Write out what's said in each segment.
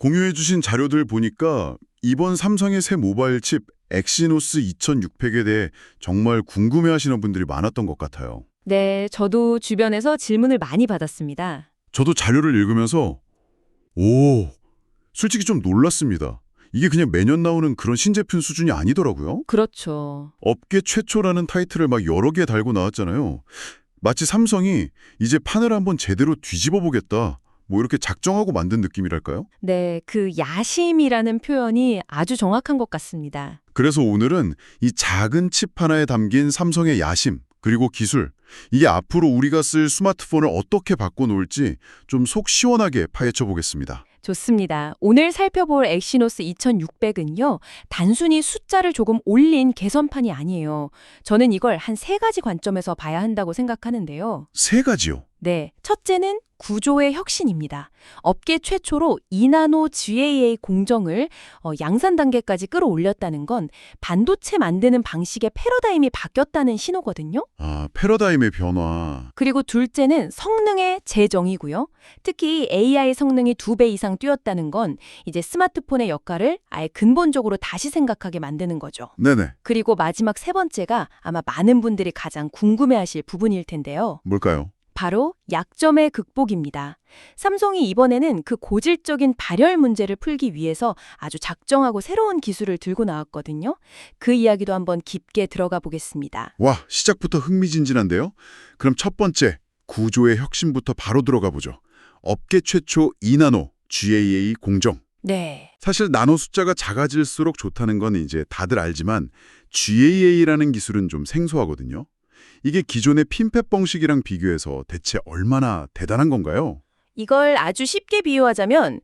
공유해주신 자료들 보니까 이번 삼성의 새 모바일 칩 엑시노스 2600에 대해 정말 궁금해하시는 분들이 많았던 것 같아요. 네, 저도 주변에서 질문을 많이 받았습니다. 저도 자료를 읽으면서 솔직히 좀 놀랐습니다. 이게 그냥 매년 나오는 그런 신제품 수준이 아니더라고요. 그렇죠. 업계 최초라는 타이틀을 막 여러 개 달고 나왔잖아요. 마치 삼성이 이제 판을 한번 제대로 뒤집어 보겠다. 뭐 이렇게 작정하고 만든 느낌이랄까요? 네, 그 야심이라는 표현이 아주 정확한 것 같습니다. 그래서 오늘은 이 작은 칩 하나에 담긴 삼성의 야심, 그리고 기술, 이게 앞으로 우리가 쓸 스마트폰을 어떻게 바꿔놓을지 좀 속 시원하게 파헤쳐 보겠습니다. 좋습니다. 오늘 살펴볼 엑시노스 2600은요, 단순히 숫자를 조금 올린 개선판이 아니에요. 저는 이걸 한 세 가지 관점에서 봐야 한다고 생각하는데요. 세 가지요. 네, 첫째는 구조의 혁신입니다. 업계 최초로 2나노 GAA 공정을 양산 단계까지 끌어올렸다는 건 반도체 만드는 방식의 패러다임이 바뀌었다는 신호거든요. 아, 패러다임의 변화. 그리고 둘째는 성능의 재정의고요. 특히 AI 성능이 2배 이상 뛰었다는 건 이제 스마트폰의 역할을 아예 근본적으로 다시 생각하게 만드는 거죠. 네네. 그리고 마지막 세 번째가 아마 많은 분들이 가장 궁금해하실 부분일 텐데요. 뭘까요? 바로 약점의 극복입니다. 삼성이 이번에는 그 고질적인 발열 문제를 풀기 위해서 아주 작정하고 새로운 기술을 들고 나왔거든요. 그 이야기도 한번 깊게 들어가 보겠습니다. 와, 시작부터 흥미진진한데요? 그럼 첫 번째, 구조의 혁신부터 바로 들어가 보죠. 업계 최초 2나노 GAA 공정. 네. 사실 나노 숫자가 작아질수록 좋다는 건 이제 다들 알지만 GAA라는 기술은 좀 생소하거든요. 이게 기존의 핀팻 방식이랑 비교해서 대체 얼마나 대단한 건가요? 이걸 아주 쉽게 비유하자면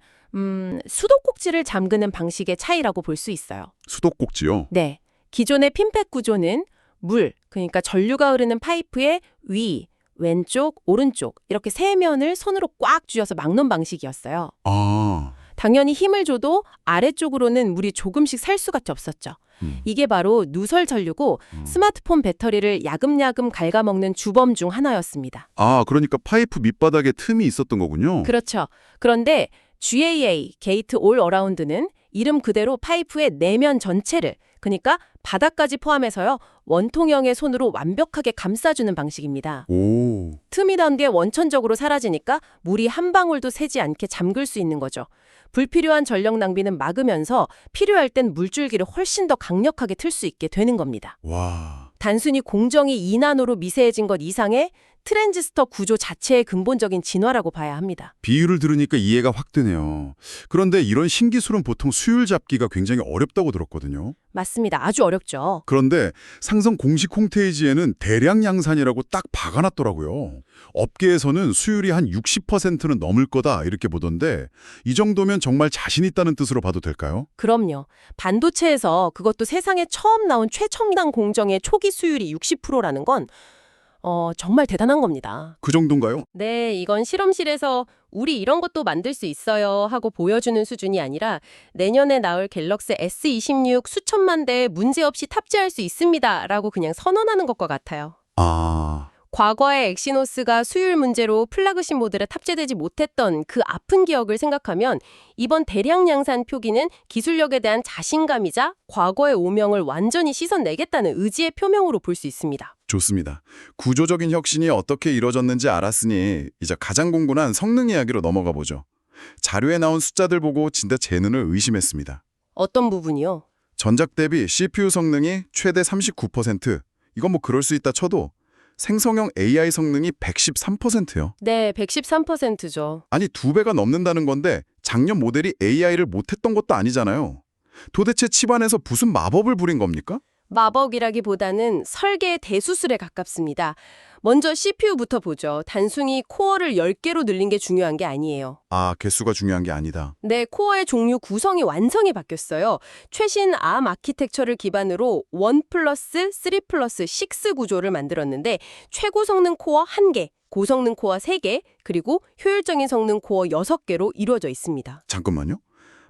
수도꼭지를 잠그는 방식의 차이라고 볼 수 있어요. 수도꼭지요? 네. 기존의 핀팻 구조는 물, 그러니까 전류가 흐르는 파이프의 위, 왼쪽, 오른쪽 이렇게 세 면을 손으로 꽉 쥐어서 막는 방식이었어요. 아, 당연히 힘을 줘도 아래쪽으로는 물이 조금씩 살 수밖에 없었죠. 이게 바로 누설 전류고 스마트폰 배터리를 야금야금 갉아먹는 주범 중 하나였습니다. 그러니까 파이프 밑바닥에 틈이 있었던 거군요. 그렇죠. 그런데 GAA, 게이트 올 어라운드는 이름 그대로 파이프의 내면 전체를, 그러니까 바닥까지 포함해서요, 원통형의 손으로 완벽하게 감싸주는 방식입니다. 오, 틈이던 게 원천적으로 사라지니까 물이 한 방울도 새지 않게 잠글 수 있는 거죠. 불필요한 전력 낭비는 막으면서 필요할 땐 물줄기를 훨씬 더 강력하게 틀 수 있게 되는 겁니다. 와. 단순히 공정이 2나노로 미세해진 것 이상의 트랜지스터 구조 자체의 근본적인 진화라고 봐야 합니다. 비유를 들으니까 이해가 확 되네요. 그런데 이런 신기술은 보통 수율 잡기가 굉장히 어렵다고 들었거든요. 맞습니다. 아주 어렵죠. 그런데 삼성 공식 홈페이지에는 대량 양산이라고 딱 박아놨더라고요. 업계에서는 수율이 한 60%는 넘을 거다 이렇게 보던데 이 정도면 정말 자신 있다는 뜻으로 봐도 될까요? 그럼요. 반도체에서 그것도 세상에 처음 나온 최첨단 공정의 초기 수율이 60%라는 건 정말 대단한 겁니다. 그 정도인가요? 네, 이건 실험실에서 우리 이런 것도 만들 수 있어요 하고 보여주는 수준이 아니라 내년에 나올 갤럭시 S26 수천만 대에 문제없이 탑재할 수 있습니다 라고 그냥 선언하는 것과 같아요. 과거의 엑시노스가 수율 문제로 플래그십 모델에 탑재되지 못했던 그 아픈 기억을 생각하면 이번 대량 양산 표기는 기술력에 대한 자신감이자 과거의 오명을 완전히 씻어내겠다는 의지의 표명으로 볼 수 있습니다. 좋습니다. 구조적인 혁신이 어떻게 이뤄졌는지 알았으니 이제 가장 궁금한 성능 이야기로 넘어가 보죠. 자료에 나온 숫자들 보고 진짜 제 눈을 의심했습니다. 어떤 부분이요? 전작 대비 CPU 성능이 최대 39%. 이건 뭐 그럴 수 있다 쳐도 생성형 AI 성능이 113%요. 네, 113%죠. 아니 2배가 넘는다는 건데 작년 모델이 AI를 못했던 것도 아니잖아요. 도대체 칩 안에서 무슨 마법을 부린 겁니까? 마법이라기보다는 설계의 대수술에 가깝습니다. 먼저 CPU부터 보죠. 단순히 코어를 10개로 늘린 게 중요한 게 아니에요. 개수가 중요한 게 아니다. 네, 코어의 종류 구성이 완전히 바뀌었어요. 최신 ARM 아키텍처를 기반으로 1+3+6 구조를 만들었는데 최고 성능 코어 1개, 고성능 코어 3개, 그리고 효율적인 성능 코어 6개로 이루어져 있습니다. 잠깐만요.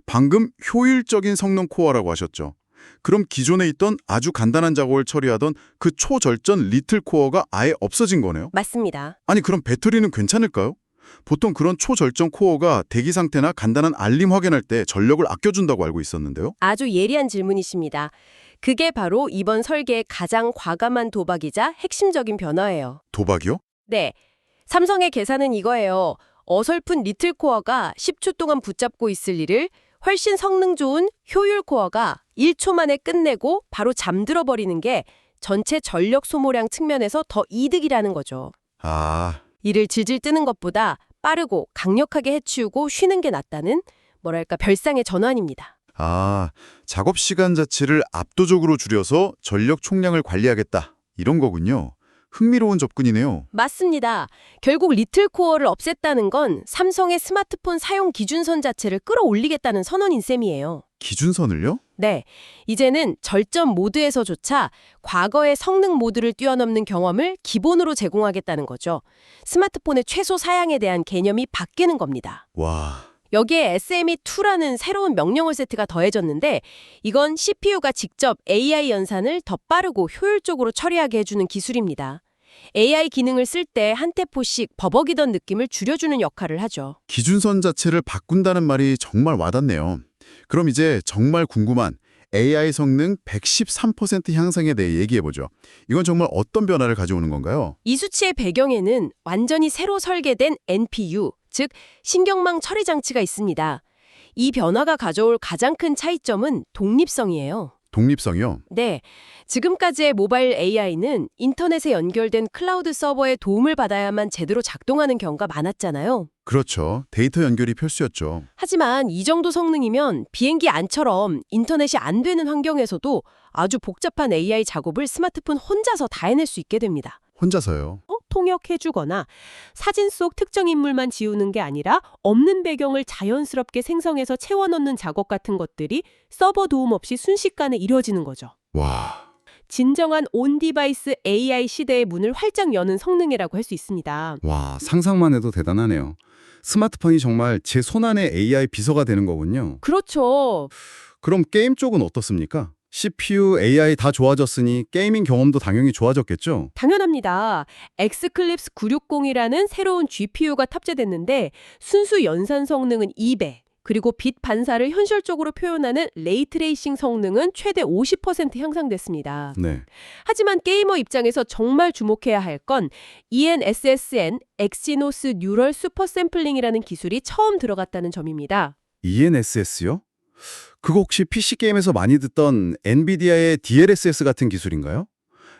방금 효율적인 성능 코어라고 하셨죠. 그럼 기존에 있던 아주 간단한 작업을 처리하던 그 초절전 리틀 코어가 아예 없어진 거네요? 맞습니다. 아니 그럼 배터리는 괜찮을까요? 보통 그런 초절정 코어가 대기 상태나 간단한 알림 확인할 때 전력을 아껴준다고 알고 있었는데요. 아주 예리한 질문이십니다. 그게 바로 이번 설계의 가장 과감한 도박이자 핵심적인 변화예요. 도박이요? 네. 삼성의 계산은 이거예요. 어설픈 리틀 코어가 10초 동안 붙잡고 있을 일을 훨씬 성능 좋은 효율 코어가 1초 만에 끝내고 바로 잠들어 버리는 게 전체 전력 소모량 측면에서 더 이득이라는 거죠. 아, 이를 질질 뜨는 것보다 빠르고 강력하게 해치우고 쉬는 게 낫다는 뭐랄까 별상의 전환입니다. 작업 시간 자체를 압도적으로 줄여서 전력 총량을 관리하겠다. 이런 거군요. 흥미로운 접근이네요. 맞습니다. 결국 리틀 코어를 없앴다는 건 삼성의 스마트폰 사용 기준선 자체를 끌어올리겠다는 선언인 셈이에요. 기준선을요? 네, 이제는 절전 모드에서조차 과거의 성능 모드를 뛰어넘는 경험을 기본으로 제공하겠다는 거죠. 스마트폰의 최소 사양에 대한 개념이 바뀌는 겁니다. 와, 여기에 SME2라는 새로운 명령어 세트가 더해졌는데 이건 CPU가 직접 AI 연산을 더 빠르고 효율적으로 처리하게 해주는 기술입니다. AI 기능을 쓸 때 한 테포씩 버벅이던 느낌을 줄여주는 역할을 하죠. 기준선 자체를 바꾼다는 말이 정말 와닿네요. 그럼 이제 정말 궁금한 AI 성능 113% 향상에 대해 얘기해보죠. 이건 정말 어떤 변화를 가져오는 건가요? 이 수치의 배경에는 완전히 새로 설계된 NPU, 즉 신경망 처리 장치가 있습니다. 이 변화가 가져올 가장 큰 차이점은 독립성이에요. 독립성이요? 네, 지금까지의 모바일 AI는 인터넷에 연결된 클라우드 서버의 도움을 받아야만 제대로 작동하는 경우가 많았잖아요. 그렇죠. 데이터 연결이 필수였죠. 하지만 이 정도 성능이면 비행기 안처럼 인터넷이 안 되는 환경에서도 아주 복잡한 AI 작업을 스마트폰 혼자서 다 해낼 수 있게 됩니다. 혼자서요. 통역해주거나 사진 속 특정 인물만 지우는 게 아니라 없는 배경을 자연스럽게 생성해서 채워넣는 작업 같은 것들이 서버 도움 없이 순식간에 이루어지는 거죠. 와, 진정한 온-디바이스 AI 시대의 문을 활짝 여는 성능이라고 할 수 있습니다. 와, 상상만 해도 대단하네요. 스마트폰이 정말 제 손안의 AI 비서가 되는 거군요. 그렇죠. 그럼 게임 쪽은 어떻습니까? CPU, AI 다 좋아졌으니 게이밍 경험도 당연히 좋아졌겠죠? 당연합니다. 엑스클립스 960이라는 새로운 GPU가 탑재됐는데 순수 연산 성능은 2배, 그리고 빛 반사를 현실적으로 표현하는 레이트레이싱 성능은 최대 50% 향상됐습니다. 네. 하지만 게이머 입장에서 정말 주목해야 할 건 ENSSN, 엑시노스 뉴럴 슈퍼 샘플링이라는 기술이 처음 들어갔다는 점입니다. ENSS요? 그거 혹시 PC게임에서 많이 듣던 엔비디아의 DLSS 같은 기술인가요?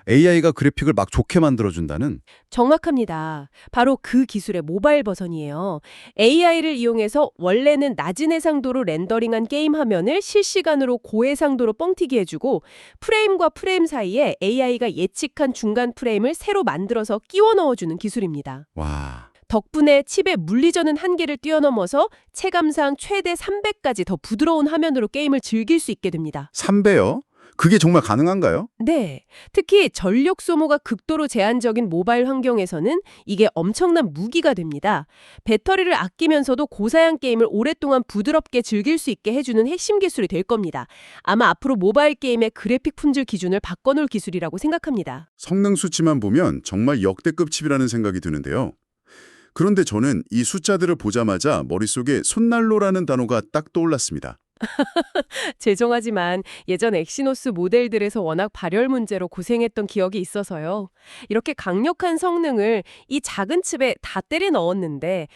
AI가 그래픽을 막 좋게 만들어준다는? 정확합니다. 바로 그 기술의 모바일 버전이에요. AI를 이용해서 원래는 낮은 해상도로 렌더링한 게임 화면을 실시간으로 고해상도로 뻥튀기 해주고 프레임과 프레임 사이에 AI가 예측한 중간 프레임을 새로 만들어서 끼워 넣어주는 기술입니다. 와, 덕분에 칩의 물리적인 한계를 뛰어넘어서 체감상 최대 300까지 더 부드러운 화면으로 게임을 즐길 수 있게 됩니다. 3배요? 그게 정말 가능한가요? 네, 특히 전력 소모가 극도로 제한적인 모바일 환경에서는 이게 엄청난 무기가 됩니다. 배터리를 아끼면서도 고사양 게임을 오랫동안 부드럽게 즐길 수 있게 해주는 핵심 기술이 될 겁니다. 아마 앞으로 모바일 게임의 그래픽 품질 기준을 바꿔놓을 기술이라고 생각합니다. 성능 수치만 보면 정말 역대급 칩이라는 생각이 드는데요. 그런데 저는 이 숫자들을 보자마자 머릿속에 손난로라는 단어가 딱 떠올랐습니다. 죄송하지만 예전 엑시노스 모델들에서 워낙 발열 문제로 고생했던 기억이 있어서요. 이렇게 강력한 성능을 이 작은 칩에 다 때려 넣었는데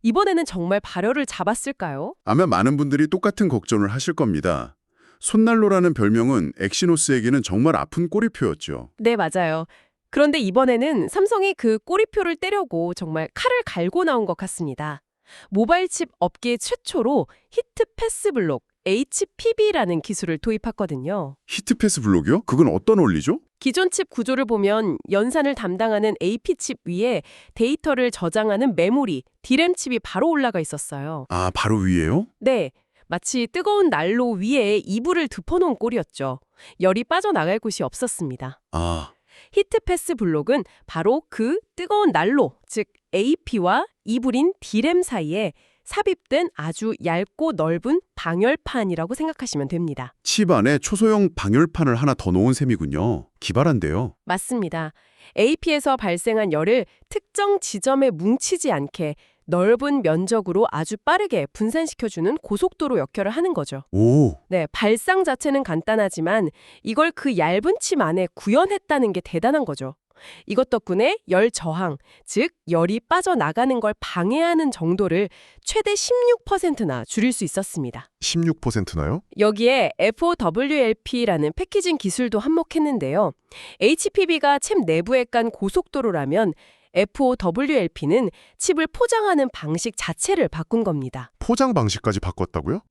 이번에는 정말 발열을 잡았을까요? 아마 많은 분들이 똑같은 걱정을 하실 겁니다. 손난로라는 별명은 엑시노스에게는 정말 아픈 꼬리표였죠. 네, 맞아요. 그런데 이번에는 삼성이 그 꼬리표를 떼려고 정말 칼을 갈고 나온 것 같습니다. 모바일 칩 업계 최초로 히트 패스 블록 HPB라는 기술을 도입했거든요. 히트패스 블록이요? 그건 어떤 원리죠? 기존 칩 구조를 보면 연산을 담당하는 AP칩 위에 데이터를 저장하는 메모리, D램 칩이 바로 올라가 있었어요. 아, 바로 위에요? 네, 마치 뜨거운 난로 위에 이불을 덮어놓은 꼴이었죠. 열이 빠져나갈 곳이 없었습니다. 아, 히트패스 블록은 바로 그 뜨거운 난로, 즉 AP와 이불인 D램 사이에 삽입된 아주 얇고 넓은 방열판이라고 생각하시면 됩니다. 칩 안에 초소형 방열판을 하나 더 놓은 셈이군요. 기발한데요. 맞습니다. AP에서 발생한 열을 특정 지점에 뭉치지 않게 넓은 면적으로 아주 빠르게 분산시켜주는 고속도로 역할을 하는 거죠. 오, 네, 발상 자체는 간단하지만 이걸 그 얇은 침 안에 구현했다는 게 대단한 거죠. 이것 덕분에 열 저항, 즉 열이 빠져나가는 걸 방해하는 정도를 최대 16%나 줄일 수 있었습니다. 16%나요? 여기에 FOWLP라는 패키징 기술도 한몫했는데요. HPB가 칩 내부에 깐 고속도로라면 FOWLP는 칩을 포장하는 방식 자체를 바꾼 겁니다. 포장 방식까지 바꿨다고요?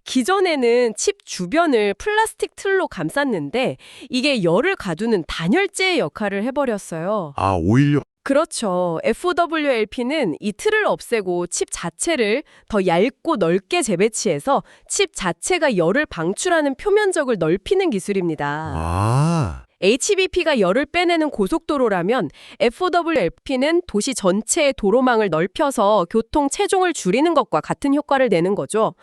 기존에는 칩 주변을 플라스틱 틀로 감쌌는데 이게 열을 가두는 단열재의 역할을 해버렸어요. 아, 오히려 그렇죠. FOWLP는 이 틀을 없애고 칩 자체를 더 얇고 넓게 재배치해서 칩 자체가 열을 방출하는 표면적을 넓히는 기술입니다. 아, HBP가 열을 빼내는 고속도로라면 FOWLP는 도시 전체의 도로망을 넓혀서 교통 체종을 줄이는 것과 같은 효과를 내는 거죠.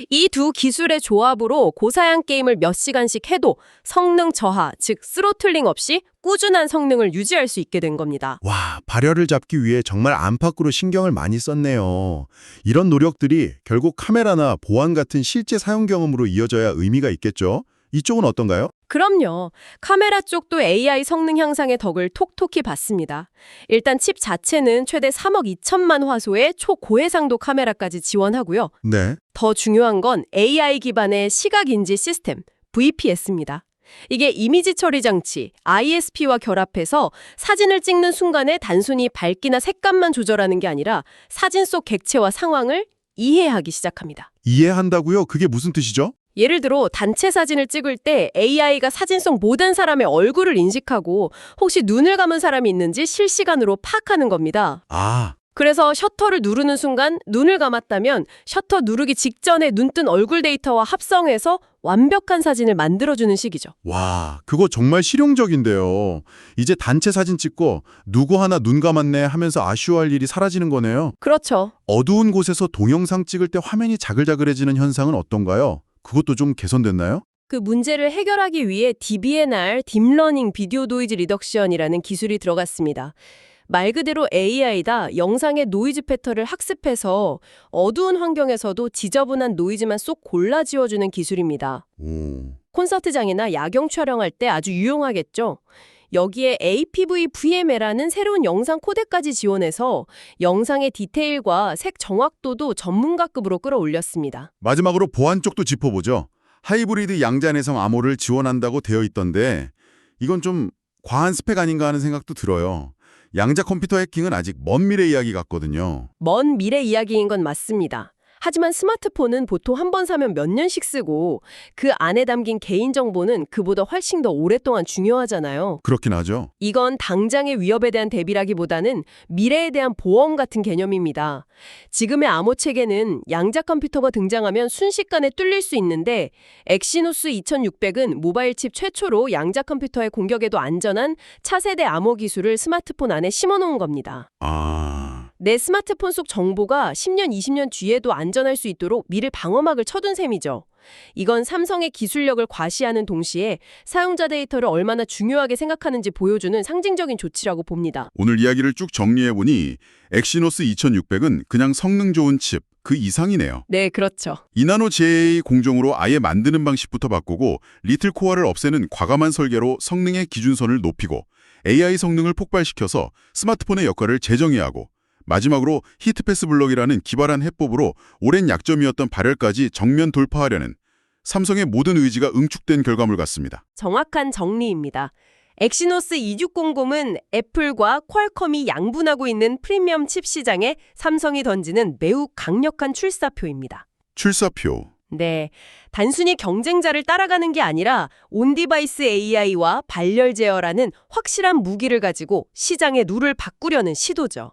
이 두 기술의 조합으로 고사양 게임을 몇 시간씩 해도 성능 저하, 즉 스로틀링 없이 꾸준한 성능을 유지할 수 있게 된 겁니다. 와, 발열을 잡기 위해 정말 안팎으로 신경을 많이 썼네요. 이런 노력들이 결국 카메라나 보안 같은 실제 사용 경험으로 이어져야 의미가 있겠죠? 이쪽은 어떤가요? 그럼요. 카메라 쪽도 AI 성능 향상의 덕을 톡톡히 봤습니다. 일단 칩 자체는 최대 3억 2천만 화소의 초고해상도 카메라까지 지원하고요. 네. 더 중요한 건 AI 기반의 시각인지 시스템, VPS입니다. 이게 이미지 처리 장치, ISP와 결합해서 사진을 찍는 순간에 단순히 밝기나 색감만 조절하는 게 아니라 사진 속 객체와 상황을 이해하기 시작합니다. 이해한다고요? 그게 무슨 뜻이죠? 예를 들어 단체 사진을 찍을 때 AI가 사진 속 모든 사람의 얼굴을 인식하고 혹시 눈을 감은 사람이 있는지 실시간으로 파악하는 겁니다. 아, 그래서 셔터를 누르는 순간 눈을 감았다면 셔터 누르기 직전에 눈뜬 얼굴 데이터와 합성해서 완벽한 사진을 만들어주는 식이죠. 와, 그거 정말 실용적인데요. 이제 단체 사진 찍고 누구 하나 눈 감았네 하면서 아쉬워할 일이 사라지는 거네요. 그렇죠. 어두운 곳에서 동영상 찍을 때 화면이 자글자글해지는 현상은 어떤가요? 그것도 좀 개선됐나요? 그 문제를 해결하기 위해 DBNR, 딥러닝 비디오 노이즈 리덕션이라는 기술이 들어갔습니다. 말 그대로 AI다 영상의 노이즈 패턴을 학습해서 어두운 환경에서도 지저분한 노이즈만 쏙 골라 지워주는 기술입니다. 오, 콘서트장이나 야경 촬영할 때 아주 유용하겠죠. 여기에 APV-VMA라는 새로운 영상 코덱까지 지원해서 영상의 디테일과 색 정확도도 전문가급으로 끌어올렸습니다. 마지막으로 보안 쪽도 짚어보죠. 하이브리드 양자내성 암호를 지원한다고 되어 있던데 이건 좀 과한 스펙 아닌가 하는 생각도 들어요. 양자 컴퓨터 해킹은 아직 먼 미래 이야기 같거든요. 먼 미래 이야기인 건 맞습니다. 하지만 스마트폰은 보통 한 번 사면 몇 년씩 쓰고 그 안에 담긴 개인정보는 그보다 훨씬 더 오랫동안 중요하잖아요. 그렇긴 하죠. 이건 당장의 위협에 대한 대비라기보다는 미래에 대한 보험 같은 개념입니다. 지금의 암호체계는 양자 컴퓨터가 등장하면 순식간에 뚫릴 수 있는데 엑시노스 2600은 모바일 칩 최초로 양자 컴퓨터의 공격에도 안전한 차세대 암호 기술을 스마트폰 안에 심어놓은 겁니다. 내 스마트폰 속 정보가 10년, 20년 뒤에도 안전할 수 있도록 미를 방어막을 쳐둔 셈이죠. 이건 삼성의 기술력을 과시하는 동시에 사용자 데이터를 얼마나 중요하게 생각하는지 보여주는 상징적인 조치라고 봅니다. 오늘 이야기를 쭉 정리해보니 엑시노스 2600은 그냥 성능 좋은 칩, 그 이상이네요. 네, 그렇죠. 이나노 JA 공정으로 아예 만드는 방식부터 바꾸고 리틀 코어를 없애는 과감한 설계로 성능의 기준선을 높이고 AI 성능을 폭발시켜서 스마트폰의 역할을 재정의하고 마지막으로 히트패스 블럭이라는 기발한 해법으로 오랜 약점이었던 발열까지 정면 돌파하려는 삼성의 모든 의지가 응축된 결과물 같습니다. 정확한 정리입니다. 엑시노스 2600은 애플과 퀄컴이 양분하고 있는 프리미엄 칩 시장에 삼성이 던지는 매우 강력한 출사표입니다. 출사표. 네, 단순히 경쟁자를 따라가는 게 아니라 온디바이스 AI와 발열 제어라는 확실한 무기를 가지고 시장의 룰을 바꾸려는 시도죠.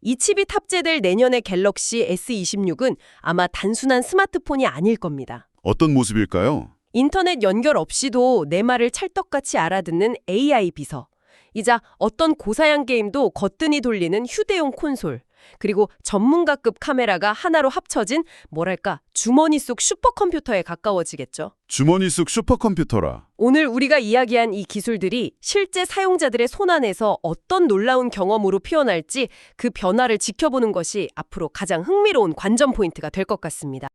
이 칩이 탑재될 내년의 갤럭시 S26은 아마 단순한 스마트폰이 아닐 겁니다. 어떤 모습일까요? 인터넷 연결 없이도 내 말을 찰떡같이 알아듣는 AI 비서. 이자 어떤 고사양 게임도 거뜬히 돌리는 휴대용 콘솔. 그리고 전문가급 카메라가 하나로 합쳐진 뭐랄까 주머니 속 슈퍼컴퓨터에 가까워지겠죠. 주머니 속 슈퍼컴퓨터라. 오늘 우리가 이야기한 이 기술들이 실제 사용자들의 손안에서 어떤 놀라운 경험으로 피어날지 그 변화를 지켜보는 것이 앞으로 가장 흥미로운 관전 포인트가 될 것 같습니다.